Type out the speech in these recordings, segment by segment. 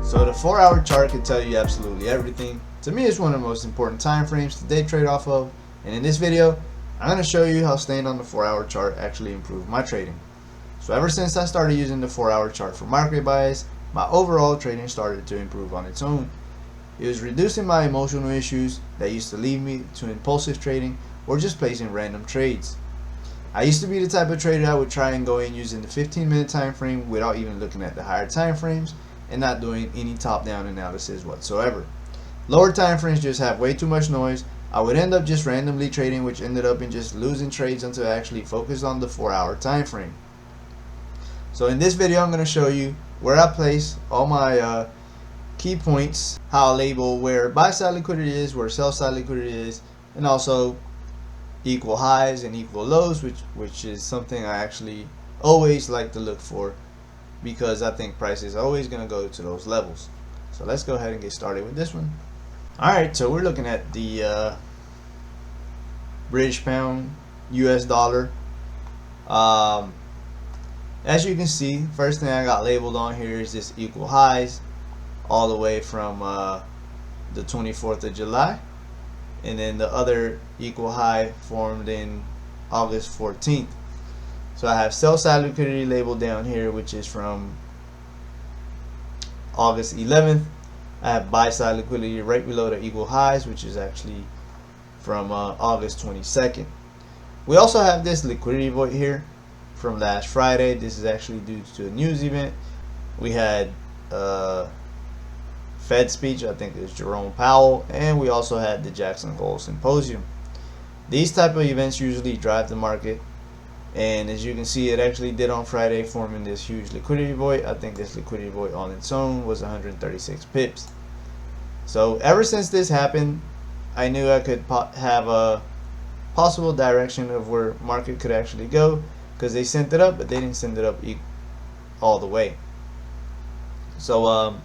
So the 4-hour chart can tell you absolutely everything. To me, it's one of the most important time frames to day trade off of. And in this video, I'm going to show you how staying on the 4-hour chart actually improved my trading. So ever since I started using the 4-hour chart for market bias, my overall trading started to improve on its own. It was reducing my emotional issues that used to lead me to impulsive trading or just placing random trades. I used to be the type of trader that would try and go in using the 15-minute time frame without even looking at the higher time frames and not doing any top-down analysis whatsoever. Lower time frames just have way too much noise. I would end up just randomly trading, which ended up in just losing trades until I actually focused on the 4-hour time frame. So in this video, I'm going to show you where I place all my key points, how I label where buy side liquidity is, where sell side liquidity is, and also equal highs and equal lows, which is something I actually always like to look for, because I think price is always going to go to those levels. So let's go ahead and get started with this one. Alright, so we're looking at the British pound US dollar. As you can see, first thing I got labeled on here is this equal highs all the way from the 24th of July, and then the other equal high formed in August 14th. So I have sell side liquidity labeled down here, which is from August 11th. I have buy side liquidity right below the equal highs, which is actually from August 22nd. We also have this liquidity void here from last Friday. This is actually due to a news event. We had Fed speech, I think it was Jerome Powell, and we also had the Jackson Hole Symposium. These type of events usually drive the market, and as you can see, it actually did on Friday, forming this huge liquidity void. I think this liquidity void on its own was 136 pips. So ever since this happened, I knew I could have a possible direction of where market could actually go, because they sent it up, but they didn't send it up all the way. So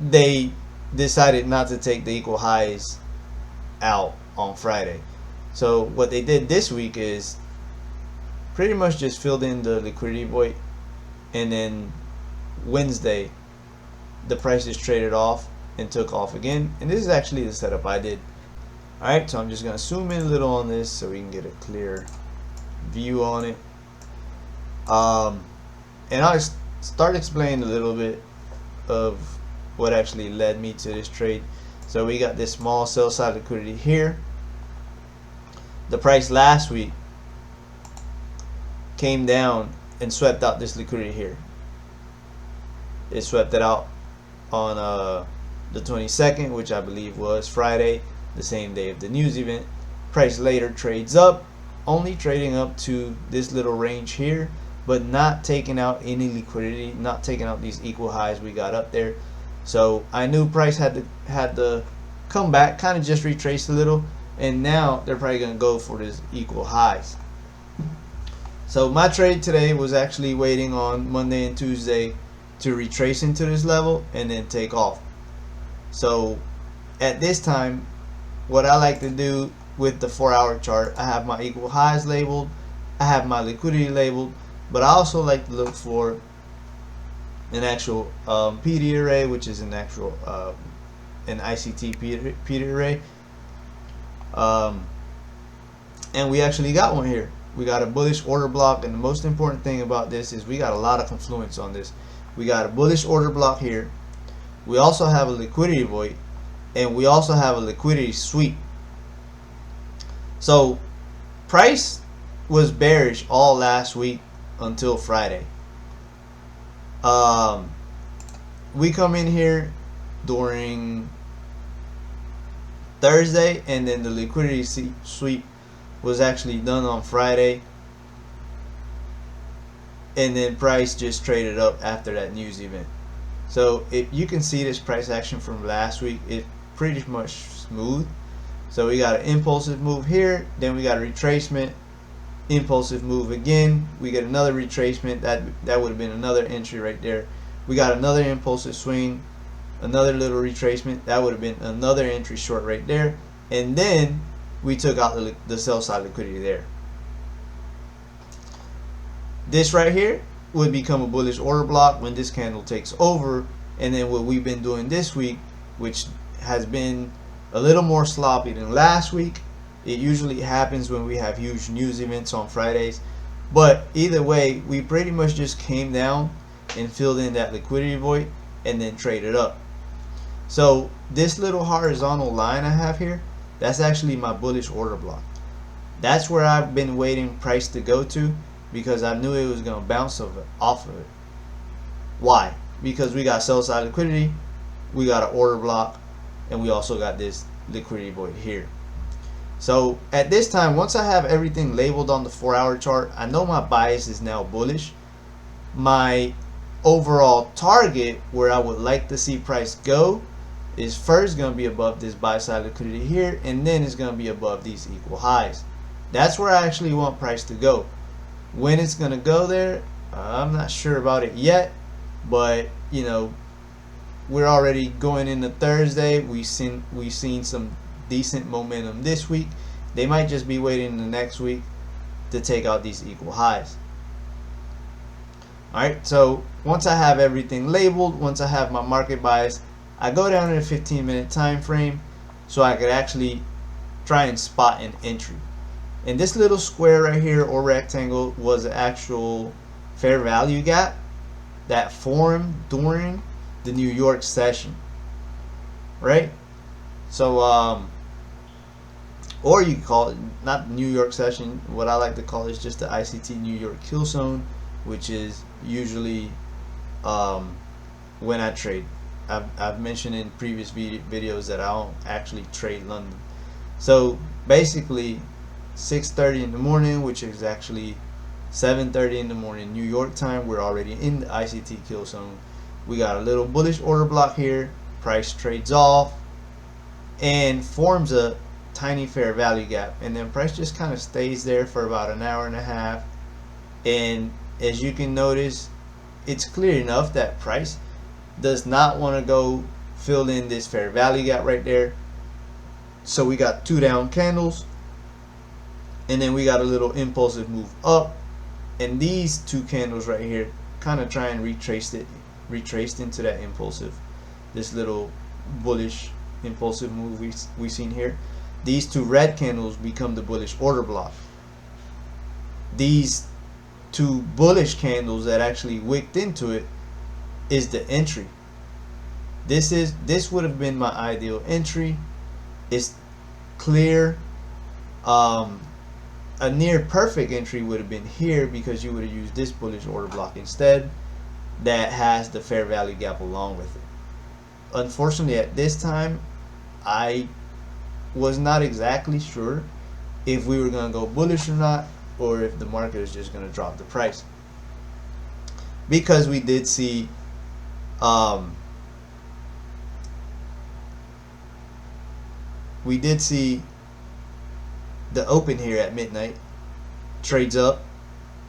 they decided not to take the equal highs out on Friday. So what they did this week is pretty much just filled in the liquidity void, and then Wednesday the prices traded off and took off again. And this is actually the setup I did. Alright, so I'm just going to zoom in a little on this so we can get a clear view on it. And I'll start explaining a little bit of what actually led me to this trade. So we got this small sell side liquidity here. The price last week came down and swept out this liquidity here. It swept it out on the 22nd, which I believe was Friday, the same day of the news event. Price later trades up, only trading up to this little range here, but not taking out any liquidity, not taking out these equal highs we got up there. So I knew price had to come back, kind of just retrace a little, and now they're probably going to go for this equal highs. So my trade today was actually waiting on Monday and Tuesday to retrace into this level and then take off. So at this time, what I like to do with the 4-hour chart, I have my equal highs labeled, I have my liquidity labeled, but I also like to look for an actual PD array, which is an actual an ICT PD array, and we actually got one here. We got a bullish order block, and the most important thing about this is we got a lot of confluence on this. We got a bullish order block here. We also have a liquidity void, and we also have a liquidity sweep. So price was bearish all last week until Friday. We come in here during Thursday, and then the liquidity sweep was actually done on Friday, and then price just traded up after that news event. So if you can see this price action from last week, it's pretty much smooth. So we got an impulsive move here, then we got a retracement, impulsive move again, we get another retracement, that would have been another entry right there. We got another impulsive swing, another little retracement, that would have been another entry short right there, and then we took out the sell side liquidity there. This right here would become a bullish order block when this candle takes over. And then what we've been doing this week, which has been a little more sloppy than last week. It usually happens when we have huge news events on Fridays. But either way, we pretty much just came down and filled in that liquidity void and then traded up. So this little horizontal line I have here, that's actually my bullish order block. That's where I've been waiting price to go to, because I knew it was going to bounce off of it. Why? Because we got sell side liquidity, we got an order block, and we also got this liquidity void here. So at this time, once I have everything labeled on the 4-hour chart, I know my bias is now bullish. My overall target where I would like to see price go is first going to be above this buy side liquidity here, and then it's going to be above these equal highs. That's where I actually want price to go. When it's going to go there, I'm not sure about it yet, but you know, we're already going into Thursday. We've seen some decent momentum this week. They might just be waiting the next week to take out these equal highs. Alright, so once I have everything labeled, once I have my market bias, I go down to the 15-minute time frame so I could actually try and spot an entry. And this little square right here, or rectangle, was an actual fair value gap that formed during the New York session, right? So or you call it not New York session, what I like to call is just the ICT New York kill zone, which is usually when I trade. I've mentioned in previous videos that I don't actually trade London. So basically 6:30 in the morning, which is actually 7:30 in the morning New York time, we're already in the ICT kill zone. We got a little bullish order block here, price trades off and forms a tiny fair value gap, and then price just kind of stays there for about an hour and a half. And as you can notice, it's clear enough that price does not want to go fill in this fair value gap right there. So we got two down candles, and then we got a little impulsive move up, and these two candles right here kind of try and retraced into that impulsive, this little bullish impulsive move we seen here. These two red candles become the bullish order block. These two bullish candles that actually wicked into it is the entry. This would have been my ideal entry. It's clear. A near perfect entry would have been here, because you would have used this bullish order block instead, that has the fair value gap along with it. Unfortunately, at this time, I was not exactly sure if we were going to go bullish or not, or if the market is just going to drop the price, because we did see the open here at midnight, trades up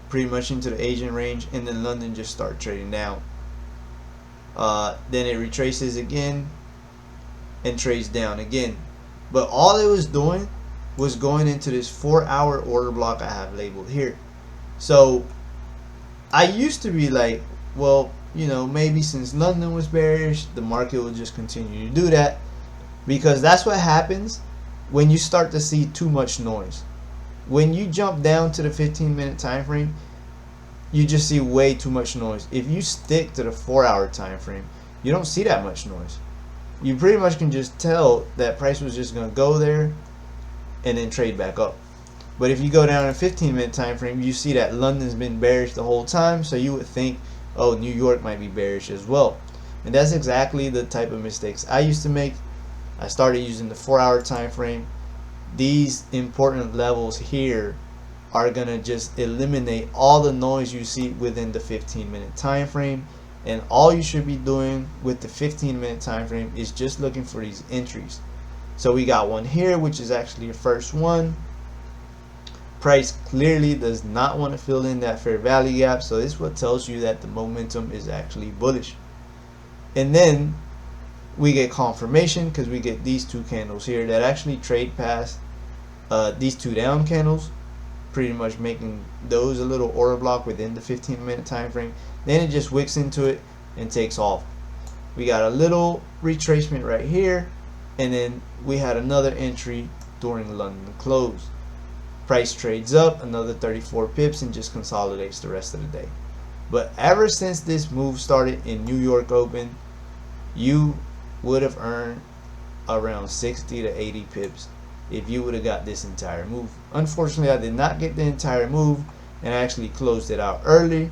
pretty much into the Asian range, and then London just start trading down. Then it retraces again and trades down again. But all it was doing was going into this 4-hour order block I have labeled here. So I used to be like, well, you know, maybe since London was bearish, the market will just continue to do that, because that's what happens when you start to see too much noise. When you jump down to the 15-minute time frame, you just see way too much noise. If you stick to the 4-hour time frame, you don't see that much noise. You pretty much can just tell that price was just going to go there and then trade back up. But if you go down a 15-minute time frame, you see that London's been bearish the whole time, so you would think, oh, New York might be bearish as well. And that's exactly the type of mistakes I used to make. I started using the 4-hour time frame. These important levels here are gonna just eliminate all the noise you see within the 15-minute time frame, and all you should be doing with the 15-minute time frame is just looking for these entries. So we got one here, which is actually the first one. Price clearly does not want to fill in that fair value gap, so this is what tells you that the momentum is actually bullish. And then we get confirmation, because we get these two candles here that actually trade past these two down candles pretty much making those a little order block within the 15-minute time frame. Then it just wicks into it and takes off. We got a little retracement right here, and then we had another entry during London close. Price trades up another 34 pips and just consolidates the rest of the day. But ever since this move started in New York Open, you would have earned around 60 to 80 pips if you would have got this entire move. Unfortunately, I did not get the entire move, and I actually closed it out early.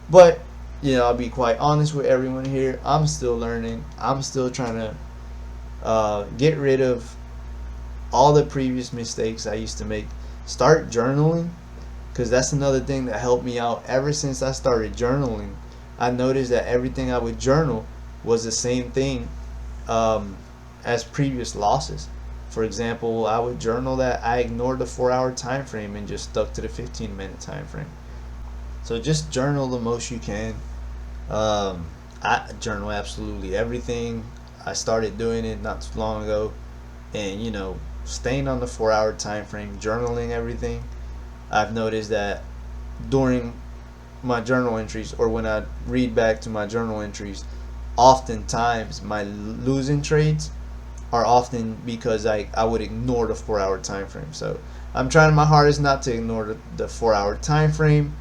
But you know, I'll be quite honest with everyone here. I'm still learning. I'm still trying to get rid of all the previous mistakes I used to make. Start journaling, because that's another thing that helped me out. Ever since I started journaling, I noticed that everything I would journal was the same thing as previous losses. For example, I would journal that I ignored the 4-hour time frame and just stuck to the 15-minute time frame. So just journal the most you can. I journal absolutely everything. I started doing it not too long ago, and you know, staying on the 4-hour time frame, journaling everything. I've noticed that during my journal entries, or when I read back to my journal entries, oftentimes my losing trades are often because I would ignore the 4-hour time frame. So I'm trying my hardest not to ignore the 4-hour time frame.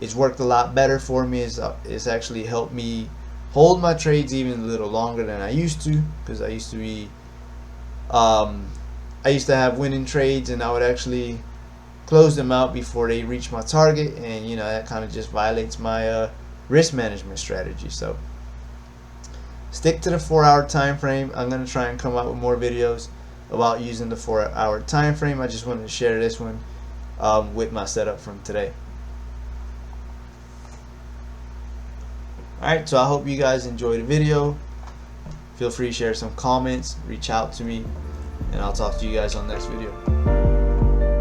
It's worked a lot better for me. It's actually helped me hold my trades even a little longer than I used to, because I used to be I used to have winning trades and I would actually close them out before they reach my target, and you know, that kind of just violates my risk management strategy. So stick to the 4-hour time frame. I'm going to try and come out with more videos about using the 4-hour time frame. I just wanted to share this one with my setup from today. Alright, so I hope you guys enjoyed the video. Feel free to share some comments, reach out to me, and I'll talk to you guys on the next video.